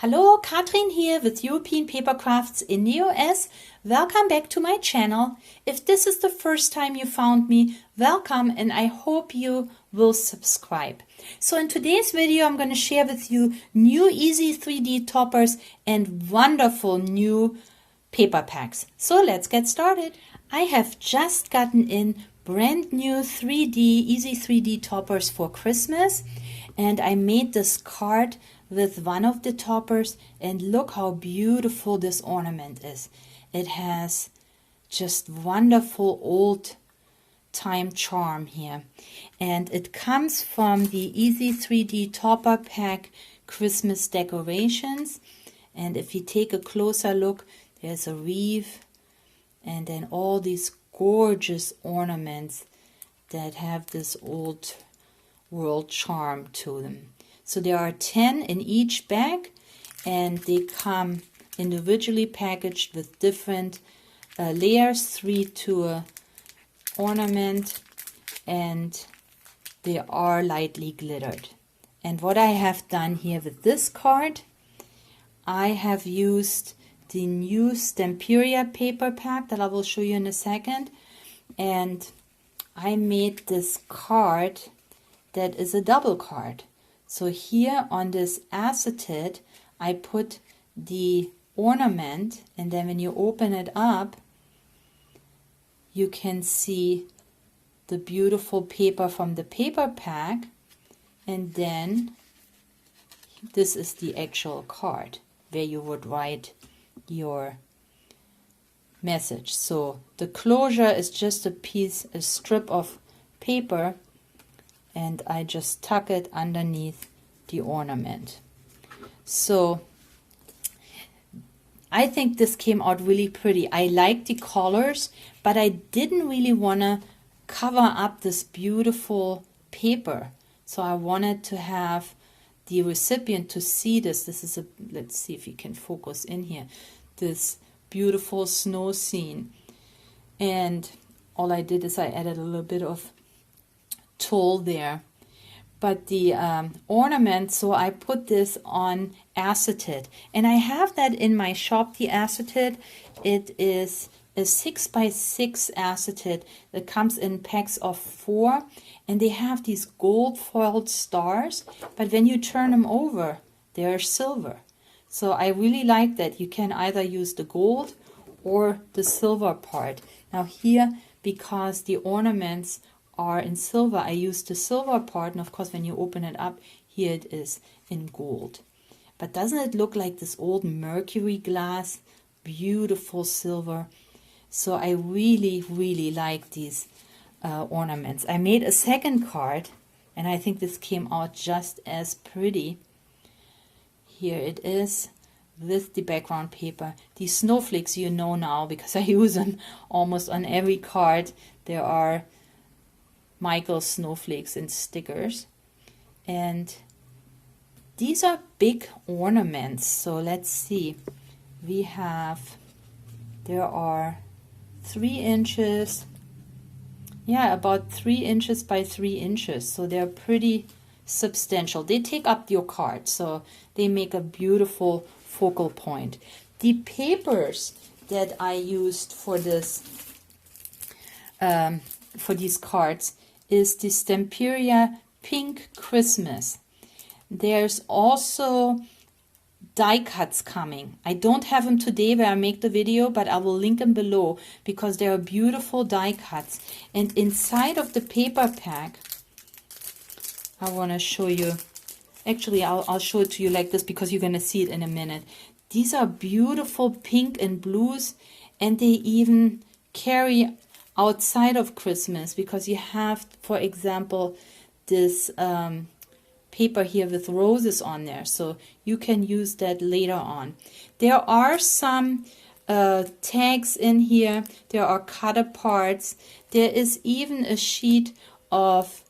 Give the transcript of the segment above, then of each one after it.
Hallo, Katrin here with European Paper Crafts in the US. Welcome back to my channel. If this is the first time you found me, welcome, and I hope you will subscribe. So in today's video, I'm going to share with you new easy 3D toppers and wonderful new paper packs. So let's get started. I have just gotten in brand new easy 3D toppers for Christmas, and I made this card with one of the toppers, and look how beautiful this ornament is. It has just wonderful old time charm here, and it comes from the Easy 3D Topper Pack Christmas decorations. And if you take a closer look, there's a wreath and then all these gorgeous ornaments that have this old world charm to them. So there are 10 in each bag, and they come individually packaged with different layers, 3 to a ornament, and they are lightly glittered. And what I have done here with this card, I have used the new Stamperia paper pack that I will show you in a second, and I made this card that is a double card. So here on this acetate, I put the ornament, and then when you open it up, you can see the beautiful paper from the paper pack, and then this is the actual card where you would write your message. So the closure is just a strip of paper, and I just tuck it underneath the ornament. So I think this came out really pretty. I like the colors, but I didn't really want to cover up this beautiful paper. So I wanted to have the recipient to see this. This is let's see if you can focus in here, this beautiful snow scene. And all I did is I added a little bit of tulle there, but the ornament, so I put this on acetate, and I have that in my shop. The acetate, it is a 6x6 acetate that comes in packs of 4, and they have these gold foiled stars, but when you turn them over, they're silver. So I really like that. You can either use the gold or the silver part. Now here, because the ornaments are in silver, I used the silver part, and of course when you open it up, here it is in gold. But doesn't it look like this old mercury glass? Beautiful silver. So I really like these ornaments. I made a second card, and I think this came out just as pretty. Here it is with the background paper. These snowflakes you know now, because I use them almost on every card. There are Michael snowflakes and stickers, and these are big ornaments. So let's see, there are 3 inches, about 3 inches by 3 inches, so they're pretty substantial. They take up your card, so they make a beautiful focal point. The papers that I used for this for these cards is the Stamperia Pink Christmas. There's also die cuts coming. I don't have them today where I make the video, but I will link them below because they are beautiful die cuts. And inside of the paper pack, I want to show you, actually I'll show it to you like this because you're going to see it in a minute. These are beautiful pink and blues, and they even carry outside of Christmas, because you have, for example, this paper here with roses on there, so you can use that later on. There are some tags in here. There are cut aparts. There is even a sheet of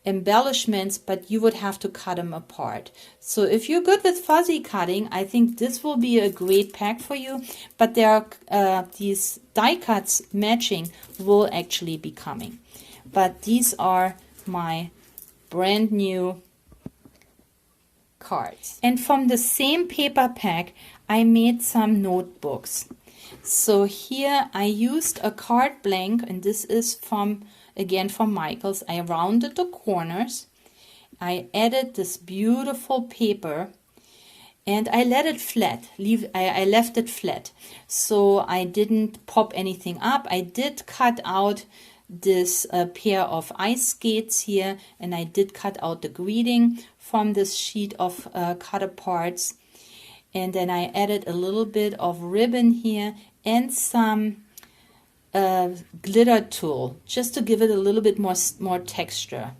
embellishments, but you would have to cut them apart. So if you're good with fuzzy cutting, I think this will be a great pack for you. But there are these die cuts matching will actually be coming. But these are my brand new cards. And from the same paper pack, I made some notebooks. So here I used a card blank, and this is from, again, from Michaels. I rounded the corners. I added this beautiful paper and I let it flat. I left it flat. So I didn't pop anything up. I did cut out this pair of ice skates here, and I did cut out the greeting from this sheet of cut aparts. And then I added a little bit of ribbon here and some glitter tulle, just to give it a little bit more texture.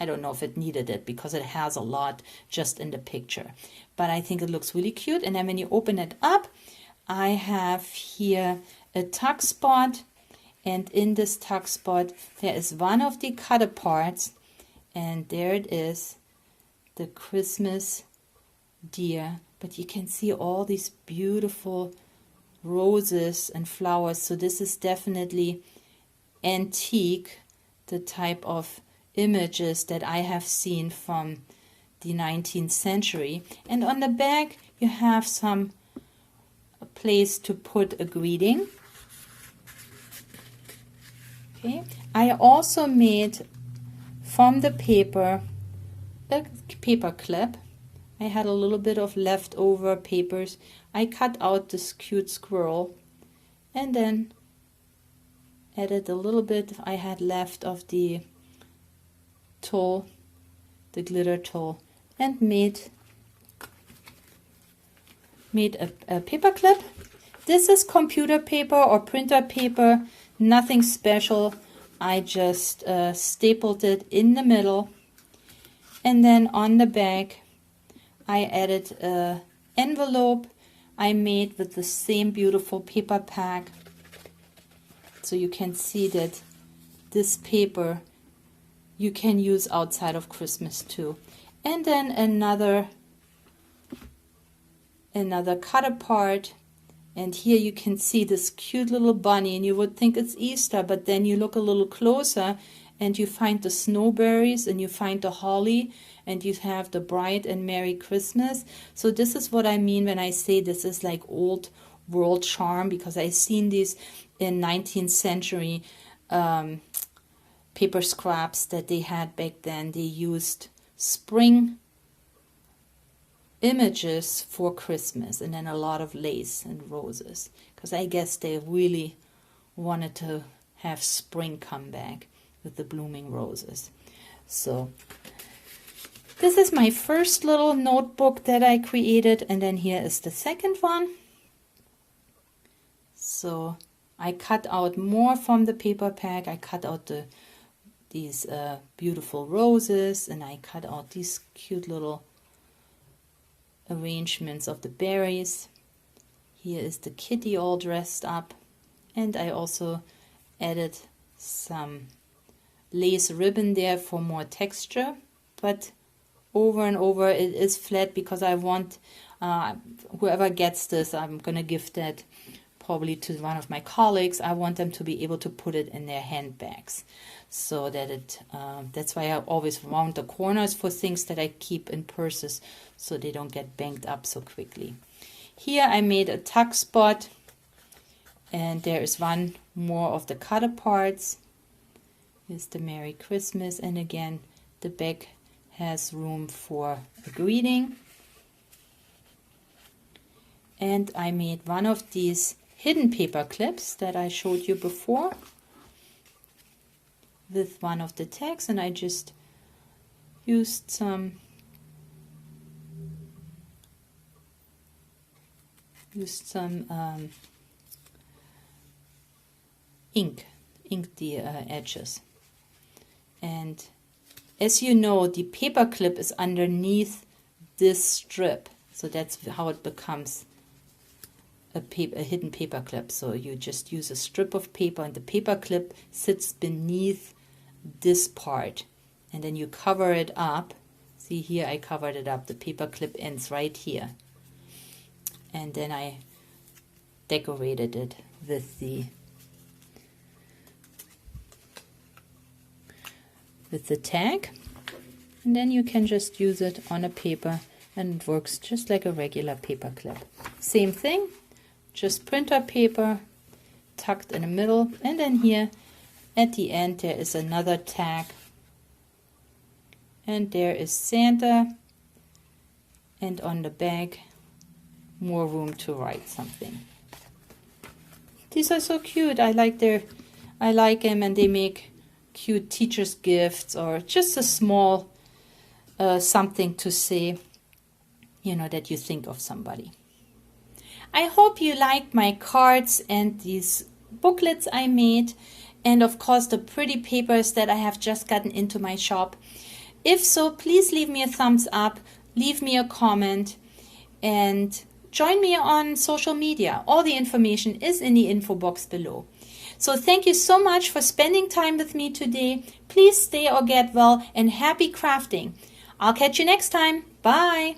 I don't know if it needed it because it has a lot just in the picture, but I think it looks really cute. And then when you open it up, I have here a tuck spot, and in this tuck spot there is one of the cut aparts, and there it is, the Christmas deer. But you can see all these beautiful roses and flowers. So this is definitely antique, the type of images that I have seen from the 19th century. And on the back you have a place to put a greeting. Okay. I also made from the paper a paper clip. I had a little bit of leftover papers. I cut out this cute squirrel and then added a little bit I had left of the tulle, the glitter tulle, and made a paper clip. This is computer paper or printer paper, nothing special. I just stapled it in the middle, and then on the back I added an envelope I made with the same beautiful paper pack. So you can see that this paper you can use outside of Christmas too. And then another cut apart, and here you can see this cute little bunny, and you would think it's Easter, but then you look a little closer and you find the snowberries and you find the holly and you have the bright and merry Christmas. So this is what I mean when I say this is like old world charm, because I seen these in 19th century paper scraps that they had back then. They used spring images for Christmas, and then a lot of lace and roses, because I guess they really wanted to have spring come back with the blooming roses. So this is my first little notebook that I created, and then here is the second one. So I cut out more from the paper pack. I cut out these beautiful roses, and I cut out these cute little arrangements of the berries. Here is the kitty all dressed up, and I also added some lace ribbon there for more texture, but over and over it is flat because I want whoever gets this, I'm gonna gift that probably to one of my colleagues. I want them to be able to put it in their handbags, so that it that's why I always round the corners for things that I keep in purses, so they don't get banged up so quickly. Here I made a tuck spot, and there is one more of the cut aparts. Here's the Merry Christmas, and again the back has room for a greeting. And I made one of these hidden paper clips that I showed you before with one of the tags, and I just used some inked the edges. And as you know, the paper clip is underneath this strip, so that's how it becomes a hidden paper clip. So you just use a strip of paper, and the paper clip sits beneath this part, and then you cover it up. See here, I covered it up. The paper clip ends right here, and then I decorated it with the tag. And then you can just use it on a paper and it works just like a regular paper clip. Same thing, just printer paper tucked in the middle, and then here at the end there is another tag, and there is Santa, and on the back more room to write something. These are so cute. I like them, and they make cute teacher's gifts or just a small something to say, you know, that you think of somebody. I hope you liked my cards and these booklets I made, and of course the pretty papers that I have just gotten into my shop. If so, please leave me a thumbs up, leave me a comment, and join me on social media. All the information is in the info box below. So thank you so much for spending time with me today. Please stay or get well, and happy crafting. I'll catch you next time. Bye.